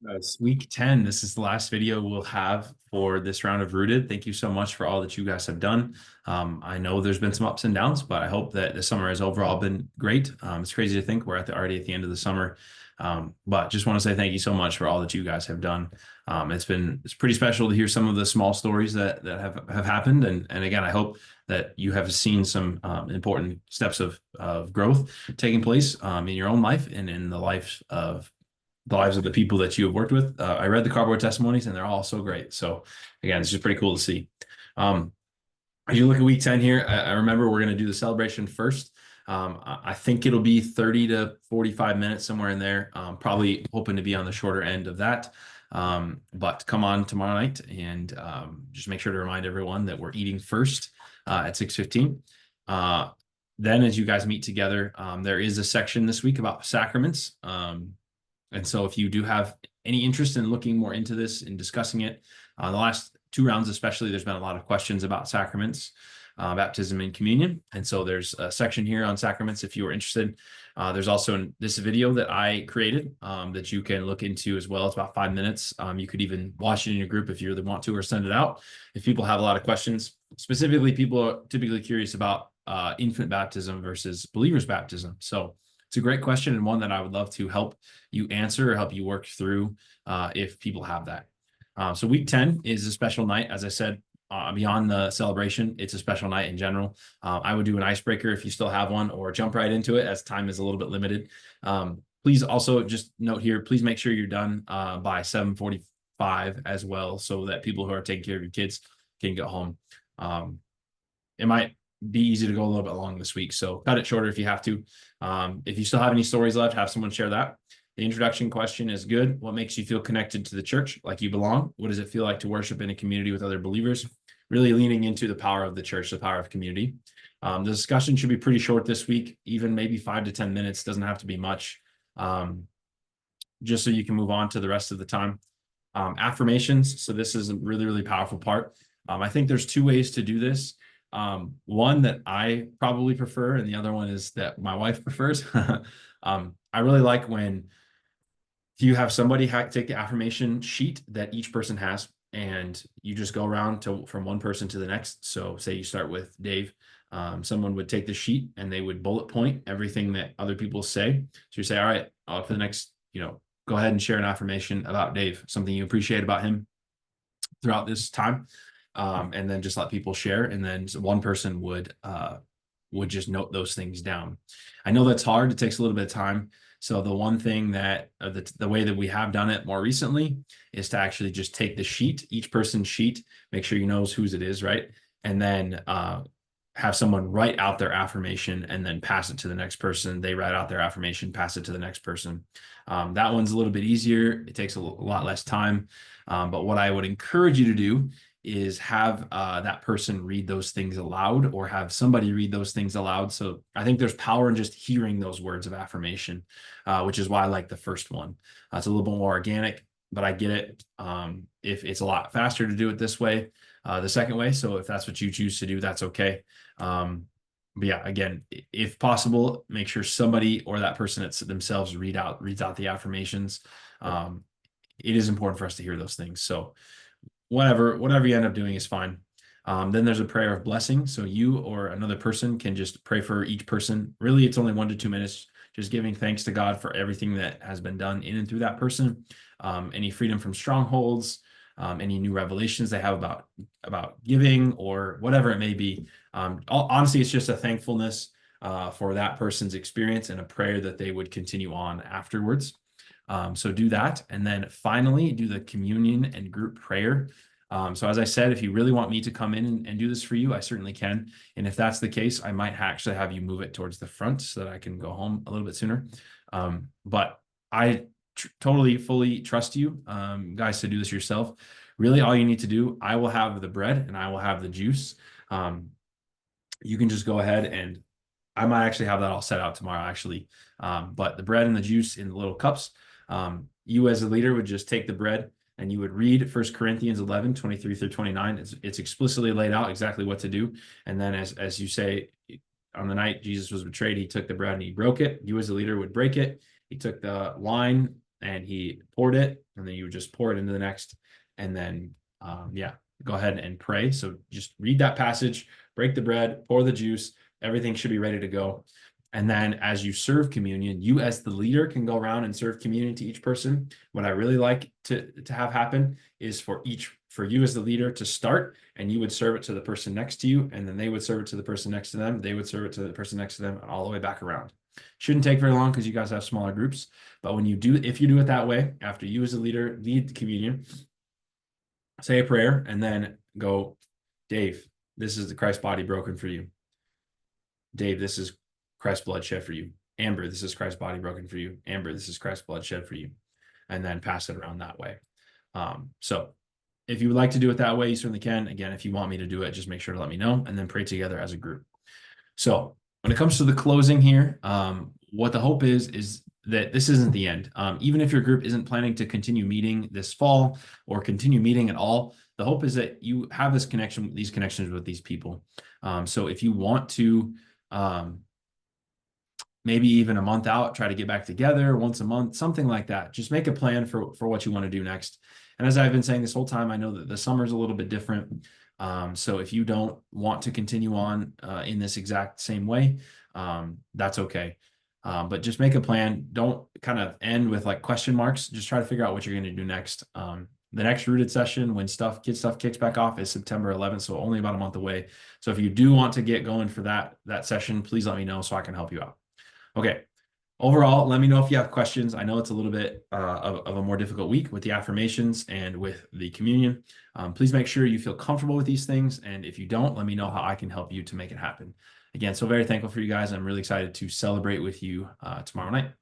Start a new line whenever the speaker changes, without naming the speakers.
It's week 10. This is the last video we'll have for this round of Rooted. Thank you so much for all that you guys have done. I know there's been some ups and downs, but I hope that the summer has overall been great. It's crazy to think we're already at the end of the summer. But just want to say thank you so much for all that you guys have done. It's pretty special to hear some of the small stories that have happened. And again, I hope that you have seen some important steps of growth taking place in your own life and in the lives of the people that you have worked with. I read the cardboard testimonies and they're all so great. So again, it's just pretty cool to see. Um, as you look at week 10 here, I remember we're going to do the celebration first. I think it'll be 30 to 45 minutes, somewhere in there. Probably hoping to be on the shorter end of that. But come on tomorrow night and just make sure to remind everyone that we're eating first at 6:15. Then as you guys meet together, there is a section this week about sacraments. And so if you do have any interest in looking more into this and discussing it, the last two rounds especially, there's been a lot of questions about sacraments, baptism and communion. And so there's a section here on sacraments if you are interested. There's also this video that I created that you can look into as well. It's about 5 minutes. You could even watch it in your group if you really want to, or send it out if people have a lot of questions. Specifically, people are typically curious about infant baptism versus believer's baptism. So it's a great question and one that I would love to help you answer or help you work through if people have that. So week 10 is a special night. As I said, beyond the celebration, it's a special night in general. I would do an icebreaker if you still have one, or jump right into it as time is a little bit limited. Please also just note here, please make sure you're done by 7:45 as well, so that people who are taking care of your kids can get home. It might be easy to go a little bit long this week, so cut it shorter if you have to. If you still have any stories left, have someone share that. The introduction question is good. What makes you feel connected to the church, like you belong? What does it feel like to worship in a community with other believers? Really leaning into the power of the church, the power of community. The discussion should be pretty short this week, even maybe 5 to 10 minutes. Doesn't have to be much, just so you can move on to the rest of the time. Affirmations. So this is a really, really powerful part. I think there's two ways to do this. One that I probably prefer, and the other one is that my wife prefers. I really like when you have somebody take the affirmation sheet that each person has, and you just go around from one person to the next. So say you start with Dave, someone would take the sheet and they would bullet point everything that other people say. So you say, all right, for the next, go ahead and share an affirmation about Dave, something you appreciate about him throughout this time. And then just let people share. And then one person would just note those things down. I know that's hard. It takes a little bit of time. So the one thing that the way that we have done it more recently is to actually just take the sheet, each person's sheet, make sure you knows whose it is, right? And then have someone write out their affirmation and then pass it to the next person. They write out their affirmation, pass it to the next person. That one's a little bit easier. It takes a lot less time. But what I would encourage you to do is have that person read those things aloud, or have somebody read those things aloud. So I think there's power in just hearing those words of affirmation, which is why I like the first one. It's a little bit more organic, but I get it. If it's a lot faster to do it this way, the second way. So if that's what you choose to do, that's okay. But yeah, again, if possible, make sure somebody or that person themselves reads out the affirmations. It is important for us to hear those things. So whatever you end up doing is fine. Then there's a prayer of blessing. So you or another person can just pray for each person. Really, it's only 1 to 2 minutes, just giving thanks to God for everything that has been done in and through that person. Any freedom from strongholds, any new revelations they have about giving, or whatever it may be. Honestly, it's just a thankfulness for that person's experience and a prayer that they would continue on afterwards. So do that. And then finally, do the communion and group prayer. So as I said, if you really want me to come in and do this for you, I certainly can. And if that's the case, I might actually have you move it towards the front so that I can go home a little bit sooner. But I totally, fully trust you guys to do this yourself. Really, all you need to do, I will have the bread and I will have the juice. You can just go ahead, and I might actually have that all set out tomorrow, actually. But the bread and the juice in the little cups, you as a leader would just take the bread and you would read 1 Corinthians 11, 23 through 29. It's explicitly laid out exactly what to do. And then as you say, on the night Jesus was betrayed, he took the bread and he broke it. You as a leader would break it. He took the wine and he poured it, and then you would just pour it into the next, and then yeah, go ahead and pray. So just read that passage, break the bread, pour the juice, everything should be ready to go. And then as you serve communion, you as the leader can go around and serve communion to each person. What I really like to have happen is for you as the leader to start, and you would serve it to the person next to you, and then they would serve it to the person next to them. They would serve it to the person next to them, and all the way back around. Shouldn't take very long because you guys have smaller groups. But if you do it that way, after you as a leader lead the communion, say a prayer, and then go, Dave, this is the Christ body broken for you. Dave, this is Christ's blood shed for you. Amber, this is Christ's body broken for you. Amber, this is Christ's blood shed for you. And then pass it around that way. So if you would like to do it that way, you certainly can. Again, if you want me to do it, just make sure to let me know, and then pray together as a group. So when it comes to the closing here, what the hope is that this isn't the end. Even if your group isn't planning to continue meeting this fall or continue meeting at all, the hope is that you have these connections with these people. So if you want to, maybe even a month out, try to get back together once a month, something like that. Just make a plan for what you want to do next. And as I've been saying this whole time, I know that the summer's a little bit different. So if you don't want to continue on in this exact same way, that's okay. But just make a plan. Don't kind of end with like question marks. Just try to figure out what you're going to do next. The next Rooted session, when kid stuff kicks back off, is September 11th, so only about a month away. So if you do want to get going for that session, please let me know so I can help you out. Okay. Overall, let me know if you have questions. I know it's a little bit of a more difficult week with the affirmations and with the communion. Please make sure you feel comfortable with these things. And if you don't, let me know how I can help you to make it happen. Again, so very thankful for you guys. I'm really excited to celebrate with you tomorrow night.